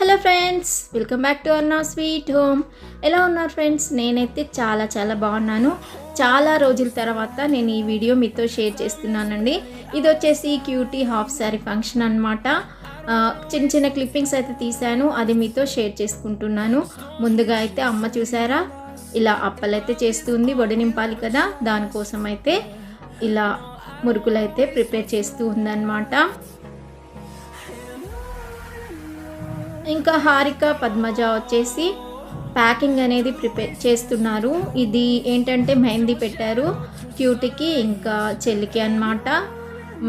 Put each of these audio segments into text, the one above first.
Hello friends, welcome back to అన్నా sweet home. ఎలా ఉన్నారు ఫ్రెండ్స్? నేనైతే చాలా బాగున్నాను. చాలా రోజుల తర్వాత నేను ఈ వీడియో మీతో షేర్ చేస్తున్నానండి. ఇది వచ్చేసి క్యూటీ హాఫ్ శారీ ఫంక్షన్ అనమాట. చిన్న క్లిప్పింగ్స్ అయితే తీశాను, అది మీతో షేర్ చేసుకుంటున్నాను. ముందుగా అయితే అమ్మ చూసారా, ఇలా అప్పలైతే చేస్తుంది, వడి నింపాలి కదా, దానికోసం అయితే ఇలా మురుకులు అయితే ప్రిపేర్ చేస్తూ ఉందన్నమాట. ఇంకా హారిక పద్మజ వచ్చేసి ప్యాకింగ్ అనేది ప్రిపేర్ చేస్తున్నారు. ఇది ఏంటంటే మెహందీ పెట్టారు క్యూటీకి ఇంకా చెల్లికి అన్నమాట.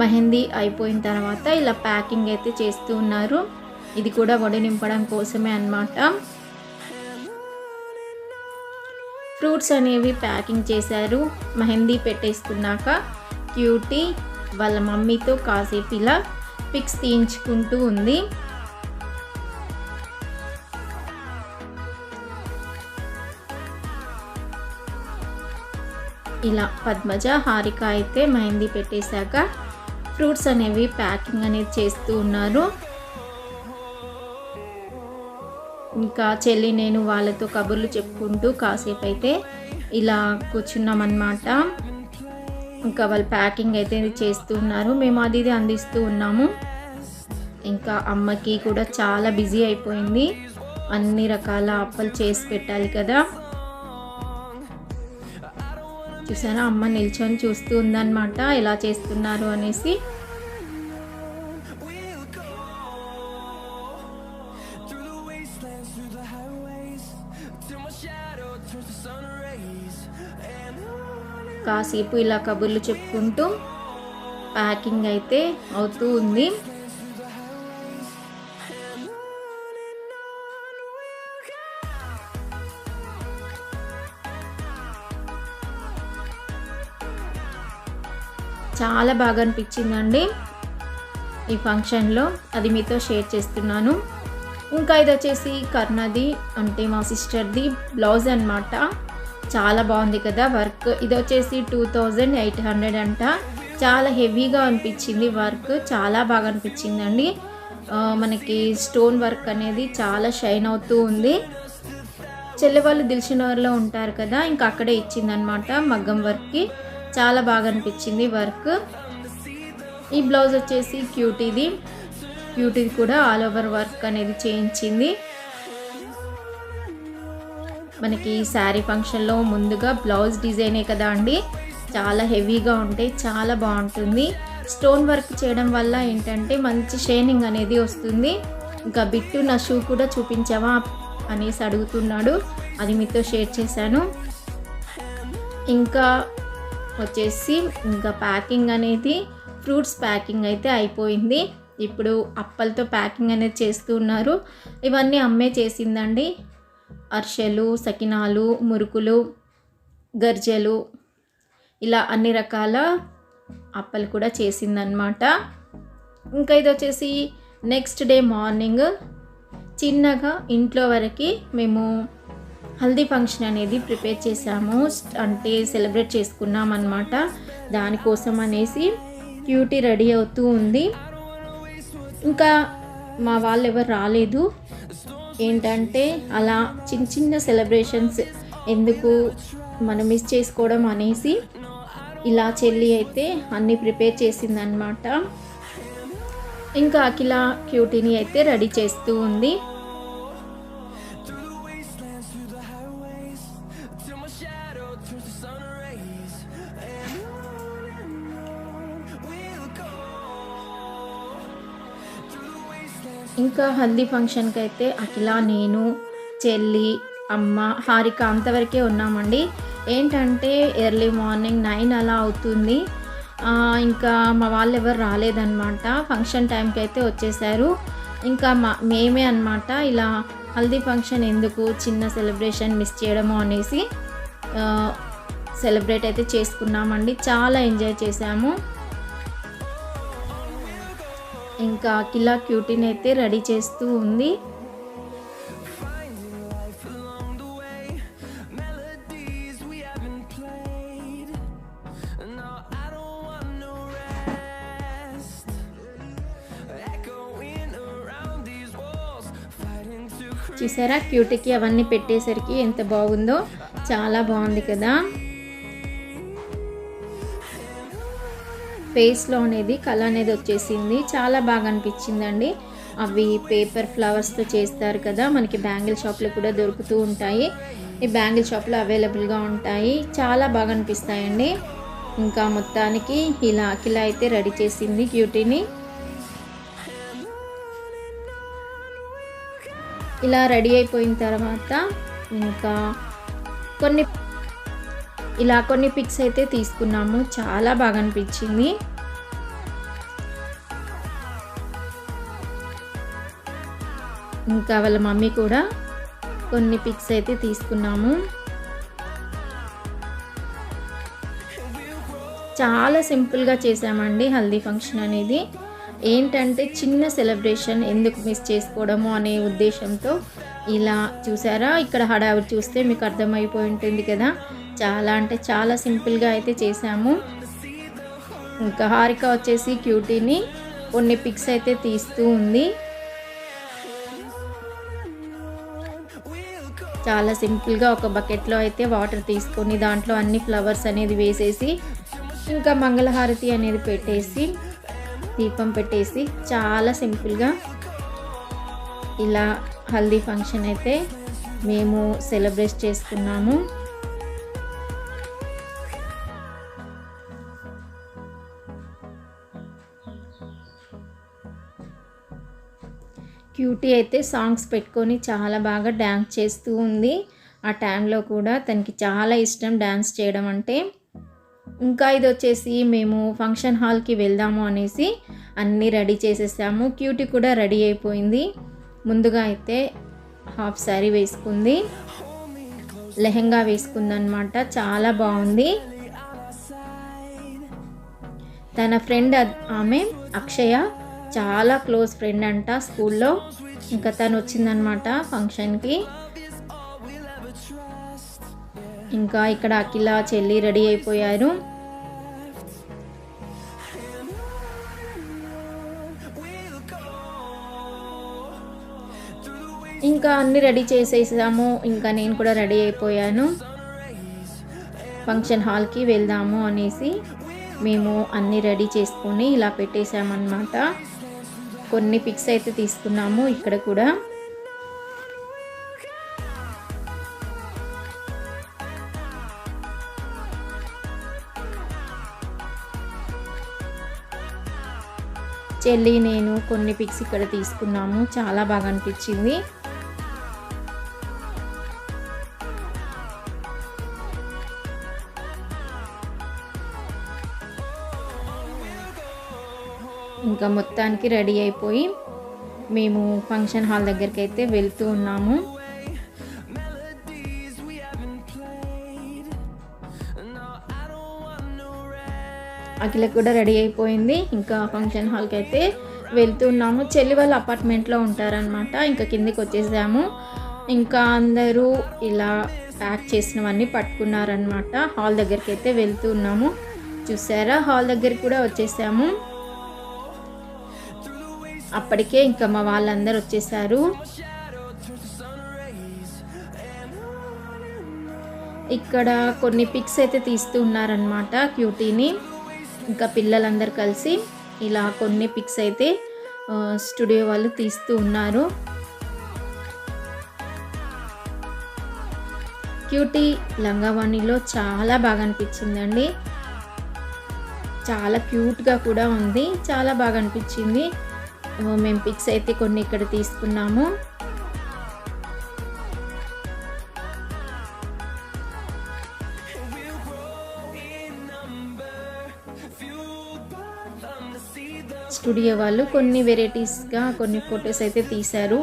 మెహందీ అయిపోయిన తర్వాత ఇలా ప్యాకింగ్ అయితే చేస్తూ ఉన్నారు. ఇది కూడా వడి నింపడం కోసమే అన్నమాట. ఫ్రూట్స్ అనేవి ప్యాకింగ్ చేశారు. మెహందీ పెట్టేసుకున్నాక క్యూటీ వాళ్ళ మమ్మీతో కాసేపు ఇలా పిక్స్ తీయించుకుంటూ ఉంది. ఇలా పద్మజ హారిక అయితే మెహందీ పెట్టేశాక ఫ్రూట్స్ అనేవి ప్యాకింగ్ అనేది చేస్తూ ఉన్నారు. ఇంకా చెల్లి నేను వాళ్ళతో కబుర్లు చెప్పుకుంటూ కాసేపు అయితే ఇలా కూర్చున్నామన్నమాట. ఇంకా వాళ్ళు ప్యాకింగ్ అయితే చేస్తూ ఉన్నారు, మేము అది అందిస్తూ ఉన్నాము. ఇంకా అమ్మకి కూడా చాలా బిజీ అయిపోయింది, అన్ని రకాల అప్పలు చేసి పెట్టాలి కదా. చూసారా, అమ్మ నిల్చొని చూస్తూ ఉందన్నమాట ఎలా చేస్తున్నారు అనేసి. కాసేపు ఇలా కబుర్లు చెప్పుకుంటూ ప్యాకింగ్ అయితే అవుతూ ఉంది. చాలా బాగా అనిపించిందండి ఈ ఫంక్షన్లో, అది మీతో షేర్ చేస్తున్నాను. ఇంకా ఇది వచ్చేసి కర్ణది అంటే మా సిస్టర్ది బ్లౌజ్ అన్నమాట. చాలా బాగుంది కదా వర్క్. ఇది వచ్చేసి 2800 అంట. చాలా హెవీగా అనిపించింది వర్క్, చాలా బాగా అనిపించిందండి. మనకి స్టోన్ వర్క్ అనేది చాలా షైన్ అవుతూ ఉంది. చెల్లె వాళ్ళు దిల్షునగర్లో ఉంటారు కదా, ఇంకా అక్కడే ఇచ్చిందనమాట మగ్గం వర్క్కి. చాలా బాగా అనిపించింది వర్క్. ఈ బ్లౌజ్ వచ్చేసి క్యూటీది కూడా ఆల్ ఓవర్ వర్క్ అనేది చేయించింది. మనకి శారీ ఫంక్షన్లో ముందుగా బ్లౌజ్ డిజైనే కదా అండి, చాలా హెవీగా ఉంటే చాలా బాగుంటుంది. స్టోన్ వర్క్ చేయడం వల్ల ఏంటంటే మంచి షైనింగ్ అనేది వస్తుంది. ఇంకా బిట్టు నా షూ కూడా చూపించావా అనేసి అడుగుతున్నాడు, అది మీతో షేర్ చేశాను. ఇంకా వచ్చేసి ఇంకా ప్యాకింగ్ అనేది ఫ్రూట్స్ ప్యాకింగ్ అయితే అయిపోయింది. ఇప్పుడు అప్పలతో ప్యాకింగ్ అనేది చేస్తూ ఉన్నారు. ఇవన్నీ అమ్మే చేసిందండి. అర్షలు, సకినాలు, మురుకులు, గర్జెలు, ఇలా అన్ని రకాల అప్పలు కూడా చేసిందనమాట. ఇంకా ఇది వచ్చేసి నెక్స్ట్ డే మార్నింగ్ చిన్నగా ఇంట్లో వరకు మేము హల్దీ ఫంక్షన్ అనేది ప్రిపేర్ చేసాము, అంటే సెలబ్రేట్ చేసుకున్నాం అన్నమాట. దానికోసం అనేసి క్యూటీ రెడీ అవుతూ ఉంది. ఇంకా మా వాళ్ళు ఎవరు రాలేదు. ఏంటంటే అలా చిన్న సెలబ్రేషన్స్ ఎందుకు మనం మిస్ చేసుకోవడం అనేసి ఇలా చెల్లి అయితే అన్నీ ప్రిపేర్ చేసిందనమాట. ఇంకా అఖిల క్యూటీని అయితే రెడీ చేస్తూ ఉంది. ఇంకా హల్దీ ఫంక్షన్కి అయితే అఖిల, నేను, చెల్లి, అమ్మ, హారిక అంతవరకే ఉన్నామండి. ఏంటంటే ఎర్లీ మార్నింగ్ 9 అలా అవుతుంది. ఇంకా మా వాళ్ళు ఎవరు రాలేదన్నమాట. ఫంక్షన్ టైంకి అయితే వచ్చేసారు. ఇంకా మేమే అన్నమాట ఇలా హల్దీ ఫంక్షన్ ఎందుకు చిన్న సెలబ్రేషన్ మిస్ చేయడము అనేసి సెలబ్రేట్ అయితే చేసుకున్నామండి. చాలా ఎంజాయ్ చేసాము. ఇంకా అఖిల క్యూటీని అయితే రెడీ చేస్తూ ఉంది. చూసారా క్యూటీకి అవన్నీ పెట్టేసరికి ఎంత బాగుందో, చాలా బాగుంది కదా. ఫేస్లో అనేది కళ అనేది వచ్చేసింది, చాలా బాగా అనిపించిందండి. అవి పేపర్ ఫ్లవర్స్తో చేస్తారు కదా, మనకి బ్యాంగిల్ షాప్లో కూడా దొరుకుతూ ఉంటాయి. ఈ బ్యాంగిల్ షాప్లో అవైలబుల్గా ఉంటాయి, చాలా బాగా అనిపిస్తాయండి. ఇంకా మొత్తానికి ఇలా అఖిల అయితే రెడీ చేసింది క్యూటీని. ఇలా రెడీ అయిపోయిన తర్వాత ఇంకా కొన్ని పిక్స్ అయితే తీసుకున్నాము, చాలా బాగా అనిపించింది. ఇంకా వాళ్ళ మమ్మీ కూడా కొన్ని పిక్స్ అయితే తీసుకున్నాము. చాలా సింపుల్గా చేసామండి హల్దీ ఫంక్షన్ అనేది. ఏంటంటే చిన్న సెలబ్రేషన్ ఎందుకు మిస్ చేసుకోవడము అనే ఉద్దేశంతో ఇలా చూసారా. ఇక్కడ హడావిడి చూస్తే మీకు అర్థమైపోయి ఉంటుంది కదా, చాలా అంటే చాలా సింపుల్గా అయితే చేసాము. ఇంకా హారిక వచ్చేసి క్యూటీని కొన్ని పిక్స్ అయితే తీస్తూ ఉంది. చాలా సింపుల్గా ఒక బకెట్లో అయితే వాటర్ తీసుకొని దాంట్లో అన్ని ఫ్లవర్స్ అనేది వేసేసి ఇంకా మంగళహారతి అనేది పెట్టేసి దీపం పెట్టేసి చాలా సింపుల్గా ఇలా హల్దీ ఫంక్షన్ అయితే మేము సెలబ్రేట్ చేసుకున్నాము. క్యూటీ అయితే సాంగ్స్ పెట్టుకొని చాలా బాగా డ్యాన్స్ చేస్తూ ఉంది. ఆ టైంలో కూడా తనకి చాలా ఇష్టం డ్యాన్స్ చేయడం అంటే. ఇంకా ఇది వచ్చేసి మేము ఫంక్షన్ హాల్కి వెళ్దాము అనేసి అన్నీ రెడీ చేసేసాము. క్యూటీ కూడా రెడీ అయిపోయింది. ముందుగా అయితే హాఫ్ శారీ వేసుకుంది, లెహెంగా వేసుకుందనమాట, చాలా బాగుంది. తన ఫ్రెండ్ ఆమె అక్షయ, చాలా క్లోజ్ ఫ్రెండ్ అంట స్కూల్లో. ఇంకా తను వచ్చిందనమాట ఫంక్షన్కి. ఇంకా ఇక్కడ అఖిల చెల్లి రెడీ అయిపోయారు. ఇంకా అన్నీ రెడీ చేసేసాము. ఇంకా నేను కూడా రెడీ అయిపోయాను. ఫంక్షన్ హాల్కి వెళ్దాము అనేసి మేము అన్నీ రెడీ చేసుకొని ఇలా పెట్టేసామన్నమాట. కొన్ని పిక్స్ అయితే తీసుకున్నాము ఇక్కడ కూడా. చెల్లి నేను కొన్ని పిక్స్ ఇక్కడ తీసుకున్నాము, చాలా బాగా అనిపించింది. ఇంకా మొత్తానికి రెడీ అయిపోయి మేము ఫంక్షన్ హాల్ దగ్గరికి అయితే వెళ్తూ ఉన్నాము. అఖిల కూడా రెడీ అయిపోయింది. ఇంకా ఫంక్షన్ హాల్కి అయితే వెళ్తున్నాము. చెల్లి వాళ్ళ అపార్ట్మెంట్లో ఉంటారనమాట. ఇంకా కిందికి వచ్చేసాము. ఇంకా అందరూ ఇలా ప్యాక్ చేసినవన్నీ పట్టుకున్నారనమాట. హాల్ దగ్గరికి అయితే వెళ్తున్నాము. చూసారా, హాల్ దగ్గరికి కూడా వచ్చేసాము. అప్పటికే ఇంకా మా వాళ్ళందరూ వచ్చేసారు. ఇక్కడ కొన్ని పిక్స్ అయితే తీస్తూ ఉన్నారనమాట క్యూటీని. ఇంకా పిల్లలందరూ కలిసి ఇలా కొన్ని పిక్స్ అయితే స్టూడియో వాళ్ళు తీస్తూ ఉన్నారు. క్యూటీ లంగావాణిలో చాలా బాగా అనిపించిందండి. చాలా క్యూట్గా కూడా ఉంది, చాలా బాగా అనిపించింది. మేము పిక్స్ అయితే కొన్ని ఇక్కడ తీసుకున్నాము. స్టూడియో వాళ్ళు కొన్ని వెరైటీస్గా కొన్ని ఫొటోస్ అయితే తీశారు.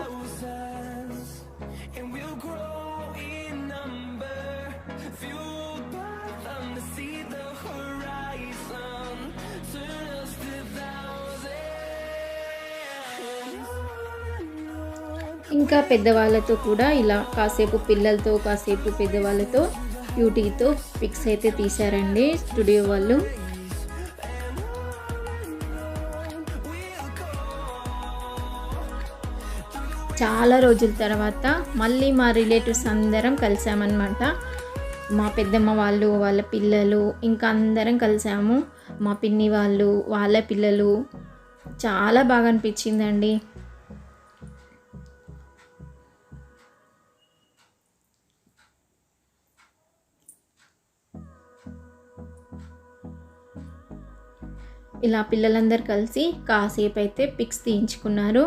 ఇంకా పెద్దవాళ్ళతో కూడా ఇలా కాసేపు పిల్లలతో కాసేపు పెద్దవాళ్ళతో క్యూటీతో పిక్స్ అయితే తీశారండి స్టూడియో వాళ్ళు. చాలా రోజుల తర్వాత మళ్ళీ మా రిలేటివ్స్ అందరం కలిసామన్నమాట. మా పెద్దమ్మ వాళ్ళు, వాళ్ళ పిల్లలు, ఇంకా అందరం కలిసాము. మా పిన్ని వాళ్ళు, వాళ్ళ పిల్లలు. చాలా బాగా అనిపించిందండి. ఇలా పిల్లలందరూ కలిసి కాసేపు అయితే పిక్స్ తీయించుకున్నారు.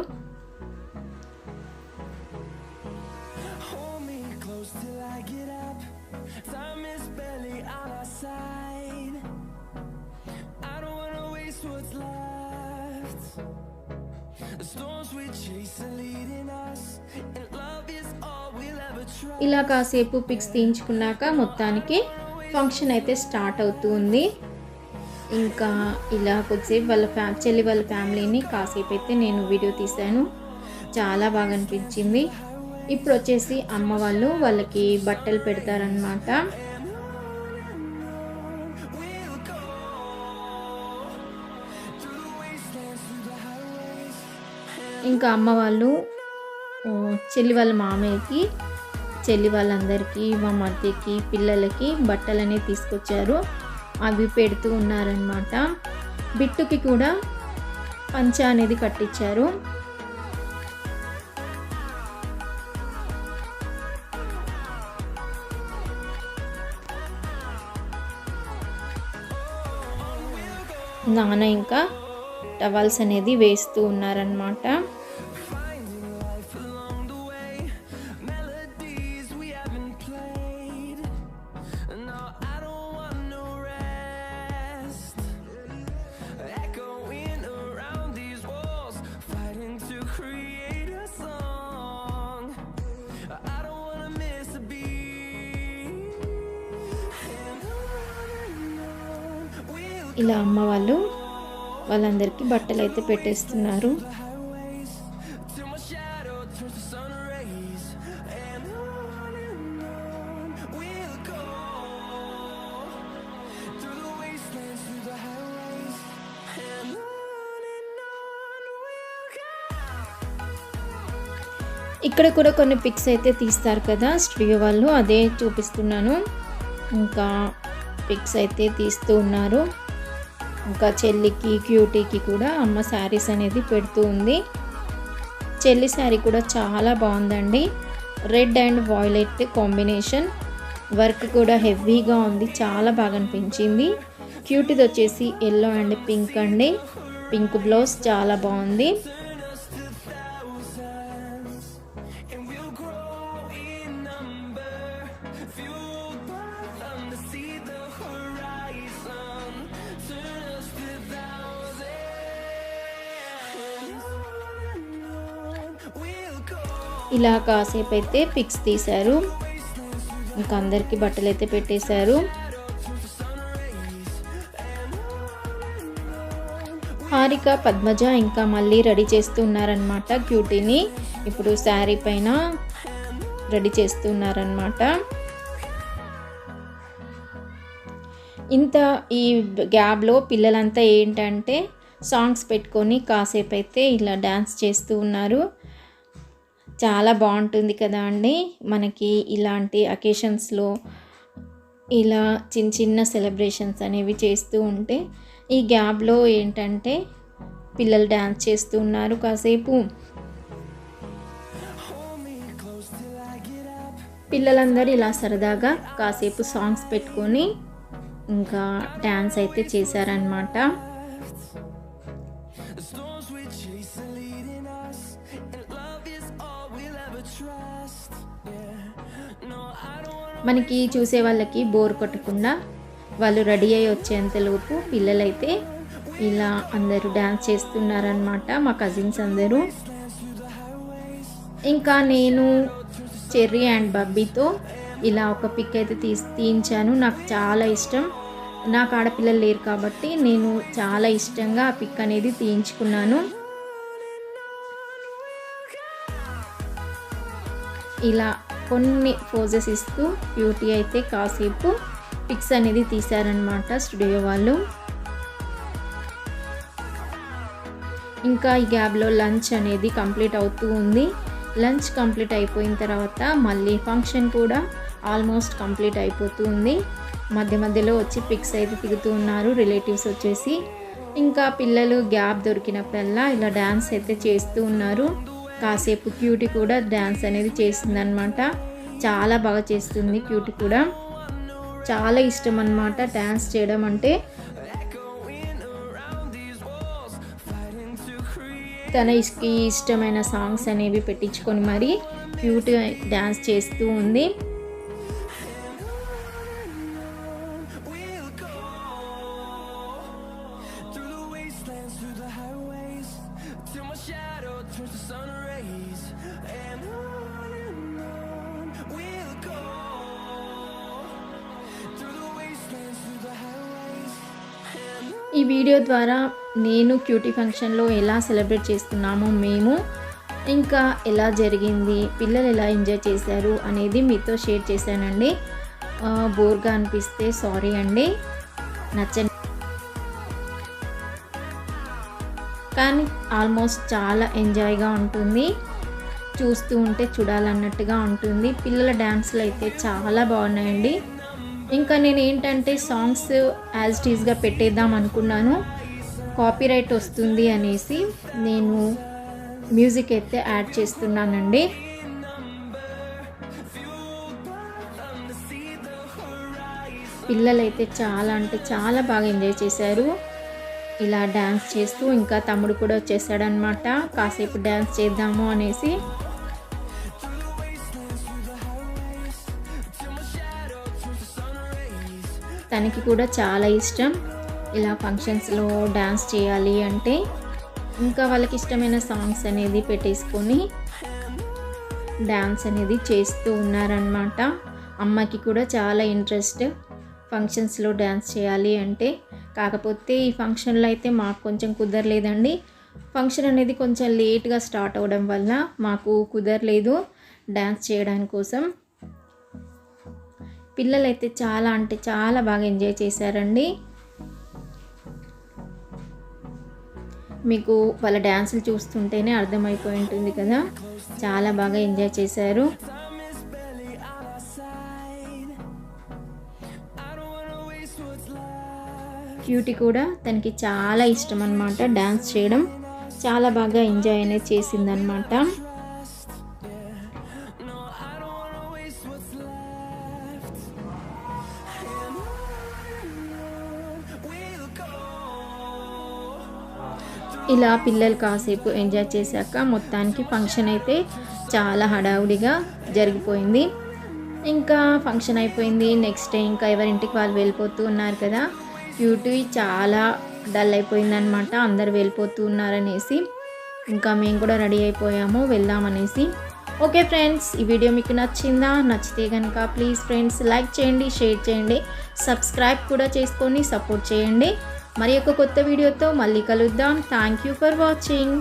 ఇలా కాసేపు పిక్స్ తీయించుకున్నాక మొత్తానికి ఫంక్షన్ అయితే స్టార్ట్ అవుతుంది. ఇంకా ఇలా కొద్దిసేపు వాళ్ళ చెల్లి వాళ్ళ ఫ్యామిలీని కాసేపు అయితే నేను వీడియో తీశాను. చాలా బాగా అనిపించింది. ఇప్పుడు వచ్చేసి అమ్మ వాళ్ళు వాళ్ళకి బట్టలు పెడతారనమాట. ఇంకా అమ్మ వాళ్ళు చెల్లి వాళ్ళ మామయ్యకి, చెల్లి వాళ్ళందరికీ, మా మధ్యకి, పిల్లలకి బట్టలు అనేవి తీసుకొచ్చారు. అవి పెడుతూ ఉన్నారనమాట. బిట్టుకి కూడా పంచ అనేది కట్టించారు. నాన్న ఇంకా టవల్స్ అనేది వేస్తూ ఉన్నారనమాట. ఇలా అమ్మ వాళ్ళు వాళ్ళందరికీ బట్టలు అయితే పెట్టేస్తున్నారు. ఇక్కడ కూడా కొన్ని పిక్స్ అయితే తీస్తారు కదా స్టూడియో వాళ్ళు, అదే చూపిస్తున్నాను. ఇంకా పిక్స్ అయితే తీస్తూ ఉన్నారు. ఇంకా చెల్లికి, క్యూటీకి కూడా అమ్మ శారీస్ అనేది పెడుతూ ఉంది. చెల్లి శారీ కూడా చాలా బాగుందండి. Red and violet combination, work కూడా హెవీగా ఉంది, చాలా బాగా అనిపించింది. క్యూటీది వచ్చేసి ఎల్లో అండ్ పింక్ అండి. పింక్ బ్లౌజ్ చాలా బాగుంది. ఇలా కాసేపు అయితే పిక్స్ తీశారు. ఇంకా అందరికీ బట్టలు అయితే పెట్టేశారు. హారిక, పద్మజ ఇంకా మళ్ళీ రెడీ చేస్తున్నారనమాట క్యూటీని. ఇప్పుడు శారీ పైన రెడీ చేస్తున్నారనమాట. ఇంత ఈ గ్యాప్లో పిల్లలంతా ఏంటంటే సాంగ్స్ పెట్టుకొని కాసేపు అయితే ఇలా డ్యాన్స్ చేస్తూ ఉన్నారు. చాలా బాగుంటుంది కదా అండి. మనకి ఇలాంటి అకేషన్స్లో ఇలా చిన్న చిన్న సెలబ్రేషన్స్ అనేవి చేస్తూ ఉంటే ఈ గ్యాప్లో ఏంటంటే పిల్లలు డ్యాన్స్ చేస్తూ ఉన్నారు కాసేపు. పిల్లలందరూ ఇలా సరదాగా కాసేపు సాంగ్స్ పెట్టుకొని ఇంకా డ్యాన్స్ అయితే చేశారనమాట. మనకి చూసే వాళ్ళకి బోర్ కొట్టకుండా వాళ్ళు రెడీ అయ్యి వచ్చేంతలోపు పిల్లలైతే ఇలా అందరూ డ్యాన్స్ చేస్తున్నారనమాట, మా కజిన్స్ అందరూ. ఇంకా నేను చెర్రీ అండ్ బబ్బీతో ఇలా ఒక పిక్ అయితే తీయించాను. నాకు చాలా ఇష్టం. నాకు ఆడపిల్లలు లేరు కాబట్టి నేను చాలా ఇష్టంగా ఆ పిక్ అనేది తీయించుకున్నాను. ఇలా కొన్ని పోజెస్ ఇస్తూ బ్యూటీ అయితే కాసేపు పిక్స్ అనేది తీశారనమాట స్టూడియో వాళ్ళు. ఇంకా ఈ గ్యాప్లో లంచ్ అనేది కంప్లీట్ అవుతూ ఉంది. లంచ్ కంప్లీట్ అయిపోయిన తర్వాత మళ్ళీ ఫంక్షన్ కూడా ఆల్మోస్ట్ కంప్లీట్ అయిపోతుంది. మధ్య మధ్యలో వచ్చి పిక్స్ అయితే దిగుతూ ఉన్నారు రిలేటివ్స్ వచ్చేసి. ఇంకా పిల్లలు గ్యాప్ దొరికినప్పుడల్లా ఇలా డ్యాన్స్ అయితే చేస్తూ ఉన్నారు. కాసేపు క్యూటీ కూడా డ్యాన్స్ అనేది చేసిందనమాట. చాలా బాగా చేస్తుంది క్యూటీ కూడా. చాలా ఇష్టం అన్నమాట డ్యాన్స్ చేయడం అంటే. తనకి ఇష్టమైన సాంగ్స్ అనేవి పెట్టించుకొని మరి క్యూట్ డ్యాన్స్ చేస్తూ ఉంది. ఈ వీడియో ద్వారా నేను క్యూటీ ఫంక్షన్లో ఎలా సెలబ్రేట్ చేస్తున్నామో మేము, ఇంకా ఎలా జరిగింది, పిల్లలు ఎలా ఎంజాయ్ చేశారు అనేది మీతో షేర్ చేశానండి. బోర్గా అనిపిస్తే సారీ అండి, నచ్చని. కానీ ఆల్మోస్ట్ చాలా ఎంజాయ్గా ఉంటుంది, చూస్తూ ఉంటే చూడాలన్నట్టుగా ఉంటుంది. పిల్లల డ్యాన్స్లు అయితే చాలా బాగున్నాయండి. ఇంకా నేను ఏంటంటే సాంగ్స్ యాజ్ ఇట్ ఈస్గా పెట్టేద్దాం అనుకున్నాను, కాపీరైట్ వస్తుంది అనేసి నేను మ్యూజిక్ అయితే యాడ్ చేస్తున్నానండి. పిల్లలైతే చాలా అంటే చాలా బాగా ఎంజాయ్ చేశారు ఇలా డ్యాన్స్ చేస్తూ. ఇంకా తమ్ముడు కూడా వచ్చేసాడనమాట, కాసేపు డ్యాన్స్ చేద్దాము అనేసి. తనకి కూడా చాలా ఇష్టం ఇలా ఫంక్షన్స్లో డ్యాన్స్ చేయాలి అంటే. ఇంకా వాళ్ళకి ఇష్టమైన సాంగ్స్ అనేది పెట్టేసుకొని డ్యాన్స్ అనేది చేస్తూ ఉన్నారనమాట. అమ్మకి కూడా చాలా ఇంట్రెస్ట్ ఫంక్షన్స్లో డ్యాన్స్ చేయాలి అంటే. కాకపోతే ఈ ఫంక్షన్లో అయితే మాకు కొంచెం కుదరలేదండి. ఫంక్షన్ అనేది కొంచెం లేట్గా స్టార్ట్ అవ్వడం వల్ల మాకు కుదరలేదు డ్యాన్స్ చేయడానికి కోసం. పిల్లలైతే చాలా అంటే చాలా బాగా ఎంజాయ్ చేశారండి. మీకు వాళ్ళ డ్యాన్సులు చూస్తుంటేనే అర్థమైపోయి ఉంటుంది కదా, చాలా బాగా ఎంజాయ్ చేశారు. క్యూటీ కూడా తనకి చాలా ఇష్టం అన్నమాట డ్యాన్స్ చేయడం. చాలా బాగా ఎంజాయ్ అనేది చేసిందనమాట. ఇలా పిల్లలు కాసేపు ఎంజాయ్ చేశాక మొత్తానికి ఫంక్షన్ అయితే చాలా హడావుడిగా జరిగిపోయింది. ఇంకా ఫంక్షన్ అయిపోయింది. నెక్స్ట్ డే ఇంకా ఎవరింటికి వాళ్ళు వెళ్ళిపోతూ ఉన్నారు కదా. క్యూటీ చాలా డల్ అయిపోయిందనమాట, అందరు వెళ్ళిపోతూ ఉన్నారనేసి. ఇంకా మేము కూడా రెడీ అయిపోయాము వెళ్దామనేసి. ఓకే ఫ్రెండ్స్, ఈ వీడియో మీకు నచ్చిందా? నచ్చితే కనుక ప్లీజ్ ఫ్రెండ్స్ లైక్ చేయండి, షేర్ చేయండి, సబ్స్క్రైబ్ కూడా చేసుకొని సపోర్ట్ చేయండి. మరి ఒక కొత్త వీడియోతో మళ్ళీ కలుద్దాం. Thank you for watching.